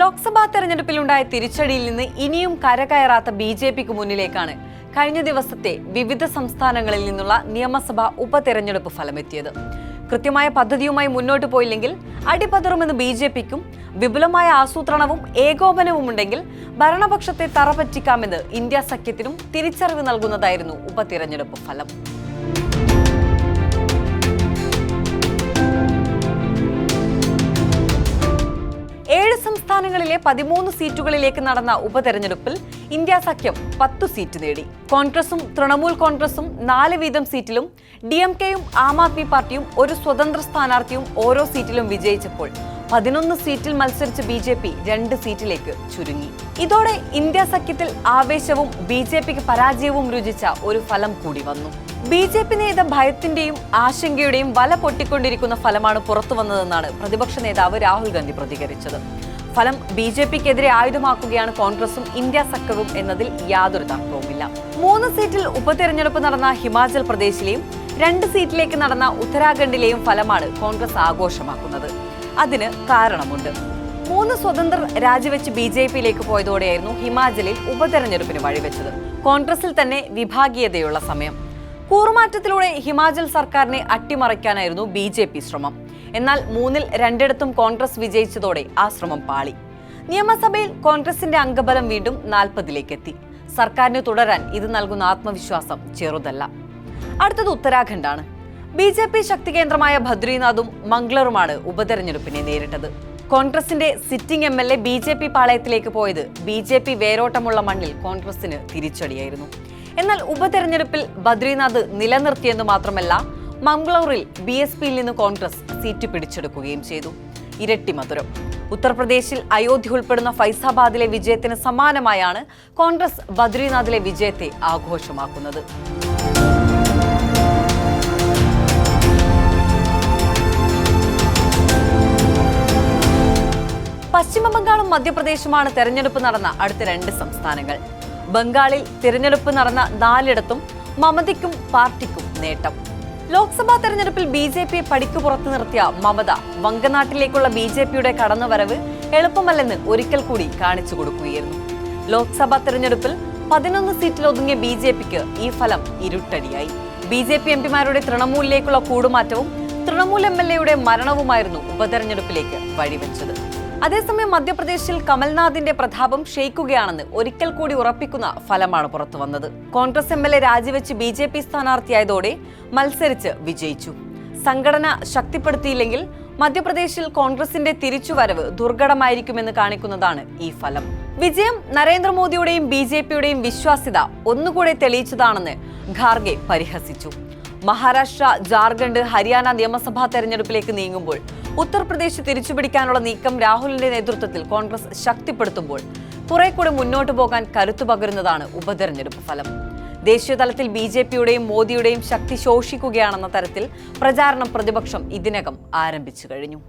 ലോക്സഭാ തെരഞ്ഞെടുപ്പിലുണ്ടായ തിരിച്ചടിയിൽ നിന്ന് ഇനിയും കരകയറാത്ത ബിജെപിക്ക് മുന്നിലേക്കാണ് കഴിഞ്ഞ ദിവസത്തെ വിവിധ സംസ്ഥാനങ്ങളിൽ നിന്നുള്ള നിയമസഭാ ഉപതെരഞ്ഞെടുപ്പ് ഫലമെത്തിയത്. കൃത്യമായ പദ്ധതിയുമായി മുന്നോട്ട് പോയില്ലെങ്കിൽ അടിപതറുമെന്ന് ബിജെപിക്കും വിപുലമായ ആസൂത്രണവും ഏകോപനവും ഉണ്ടെങ്കിൽ ഭരണപക്ഷത്തെ തറപറ്റിക്കാമെന്ന് ഇന്ത്യ സഖ്യത്തിനും തിരിച്ചറിവ് നൽകുന്നതായിരുന്നു ഉപതെരഞ്ഞെടുപ്പ് ഫലം. 7 സംസ്ഥാനങ്ങളിലെ 13 സീറ്റുകളിലേക്ക് നടന്ന ഉപതെരഞ്ഞെടുപ്പിൽ ഇന്ത്യ സഖ്യം 10 സീറ്റ് നേടി. കോൺഗ്രസും തൃണമൂൽ കോൺഗ്രസും 4 വീതം സീറ്റിലും DMKയും ആം ആദ്മി പാർട്ടിയും ഒരു സ്വതന്ത്ര സ്ഥാനാർത്ഥിയും ഓരോ സീറ്റിലും വിജയിച്ചപ്പോൾ 11 സീറ്റിൽ മത്സരിച്ച ബിജെപി 2 സീറ്റിലേക്ക് ചുരുങ്ങി. ഇതോടെ ഇന്ത്യ സഖ്യത്തിൽ ആവേശവും ബിജെപിക്ക് പരാജയവും രുചിച്ച ഒരു ഫലം കൂടി വന്നു. ബിജെപി നേത ഭയത്തിന്റെയും ആശങ്കയുടെയും വല പൊട്ടിക്കൊണ്ടിരിക്കുന്ന ഫലമാണ് പുറത്തു വന്നതെന്നാണ് പ്രതിപക്ഷ നേതാവ് രാഹുൽ ഗാന്ധി പ്രതികരിച്ചത്. ഫലം ബിജെപിക്കെതിരെ ആയുധമാക്കുകയാണ് കോൺഗ്രസും ഇന്ത്യ സഖ്യവും എന്നതിൽ യാതൊരു തർക്കവുമില്ല. 3 സീറ്റിൽ ഉപതെരഞ്ഞെടുപ്പ് നടന്ന ഹിമാചൽ പ്രദേശിലെയും 2 സീറ്റിലേക്ക് നടന്ന ഉത്തരാഖണ്ഡിലെയും ഫലമാണ് കോൺഗ്രസ് ആഘോഷമാക്കുന്നത്. അതിന് കാരണമുണ്ട്. 3 സ്വതന്ത്രർ രാജിവെച്ച് ബിജെപിയിലേക്ക് പോയതോടെയായിരുന്നു ഹിമാചലിൽ ഉപതെരഞ്ഞെടുപ്പിന് വഴിവെച്ചത്. കോൺഗ്രസിൽ തന്നെ വിഭാഗീയതയുള്ള സമയം. കൂറുമാറ്റത്തിലൂടെ ഹിമാചൽ സർക്കാരിനെ അട്ടിമറിക്കാനായിരുന്നു ബിജെപി ശ്രമം. എന്നാൽ 3-ൽ 2 കോൺഗ്രസ് വിജയിച്ചതോടെ ആ ശ്രമം പാളി. നിയമസഭയിൽ കോൺഗ്രസിന്റെ അംഗബലം വീണ്ടും 40-ലേക്ക് എത്തി. സർക്കാരിന് തുടരാൻ ഇത് നൽകുന്ന ആത്മവിശ്വാസം ചെറുതല്ല. അടുത്തത് ഉത്തരാഖണ്ഡാണ്. ബിജെപി ശക്തി കേന്ദ്രമായ ബദ്രിനാഥും മംഗ്ലറുമാണ് ഉപതെരഞ്ഞെടുപ്പിനെ നേരിട്ടത്. കോൺഗ്രസിന്റെ സിറ്റിംഗ് MLA ബിജെപി പാളയത്തിലേക്ക് പോയത് ബിജെപി വേരോട്ടമുള്ള മണ്ണിൽ കോൺഗ്രസിന് തിരിച്ചടിയായിരുന്നു. എന്നാൽ ഉപതെരഞ്ഞെടുപ്പിൽ ബദ്രിനാഥ് നിലനിർത്തിയെന്ന് മാത്രമല്ല, മംഗ്ലൂറിൽ BSPയിൽ നിന്ന് കോൺഗ്രസ് സീറ്റ് പിടിച്ചെടുക്കുകയും ചെയ്തു. ഇരട്ടി മധുരം. ഉത്തർപ്രദേശിൽ അയോധ്യ ഉൾപ്പെടുന്ന ഫൈസാബാദിലെ വിജയത്തിന് സമാനമായാണ് കോൺഗ്രസ് ബദ്രിനാഥിലെ വിജയത്തെ ആഘോഷമാക്കുന്നത്. പശ്ചിമ ബംഗാളും മധ്യപ്രദേശുമാണ് തെരഞ്ഞെടുപ്പ് നടന്ന അടുത്ത 2 സംസ്ഥാനങ്ങൾ. ബംഗാളിൽ തിരഞ്ഞെടുപ്പ് നടന്ന 4ഇടത്തും മമതയ്ക്കും പാർട്ടിക്കും നേട്ടം. ലോക്സഭാ തെരഞ്ഞെടുപ്പിൽ ബിജെപിയെ പടിക്കു പുറത്തു നിർത്തിയ മമത വങ്കനാട്ടിലേക്കുള്ള ബിജെപിയുടെ കടന്നുവരവ് എളുപ്പമല്ലെന്ന് ഒരിക്കൽ കൂടി കാണിച്ചു കൊടുക്കുകയായിരുന്നു. ലോക്സഭാ തെരഞ്ഞെടുപ്പിൽ 11 സീറ്റിൽ ഒതുങ്ങിയ ബിജെപിക്ക് ഈ ഫലം ഇരുട്ടടിയായി. ബിജെപി എംപിമാരുടെ തൃണമൂലിലേക്കുള്ള കൂടുമാറ്റവും തൃണമൂൽ MLAയുടെ മരണവുമായിരുന്നു ഉപതെരഞ്ഞെടുപ്പിലേക്ക് വഴിവെച്ചത്. അതേസമയം മധ്യപ്രദേശിൽ കമൽനാഥിന്റെ പ്രതാപം ക്ഷയിക്കുകയാണെന്ന് ഒരിക്കൽ കൂടി ഉറപ്പിക്കുന്ന ഫലമാണ് പുറത്തു വന്നത്. കോൺഗ്രസ് MLA രാജിവെച്ച് ബിജെപി സ്ഥാനാർത്ഥിയായതോടെ മത്സരിച്ച് വിജയിച്ചു. സംഘടന ശക്തിപ്പെടുത്തിയില്ലെങ്കിൽ മധ്യപ്രദേശിൽ കോൺഗ്രസിന്റെ തിരിച്ചുവരവ് ദുർഘടമായിരിക്കുമെന്ന് കാണിക്കുന്നതാണ് ഈ ഫലം. വിജയം നരേന്ദ്രമോദിയുടെയും ബിജെപിയുടെയും വിശ്വാസ്യത ഒന്നുകൂടെ തെളിയിച്ചതാണെന്ന് ഖാർഗെ പരിഹസിച്ചു. മഹാരാഷ്ട്ര, ജാർഖണ്ഡ്, ഹരിയാന നിയമസഭാ തെരഞ്ഞെടുപ്പിലേക്ക് നീങ്ങുമ്പോൾ ഉത്തർപ്രദേശ് തിരിച്ചുപിടിക്കാനുള്ള നീക്കം രാഹുലിന്റെ നേതൃത്വത്തിൽ കോൺഗ്രസ് ശക്തിപ്പെടുത്തുമ്പോൾ കുറെ കൂടെ മുന്നോട്ടു പോകാൻ കരുത്തു പകരുന്നതാണ് ഉപതെരഞ്ഞെടുപ്പ് ഫലം. ദേശീയ തലത്തിൽ ബിജെപിയുടെയും മോദിയുടെയും ശക്തി ശോഷിക്കുകയാണെന്ന തരത്തിൽ പ്രചാരണം പ്രതിപക്ഷം ഇതിനകം ആരംഭിച്ചു കഴിഞ്ഞു.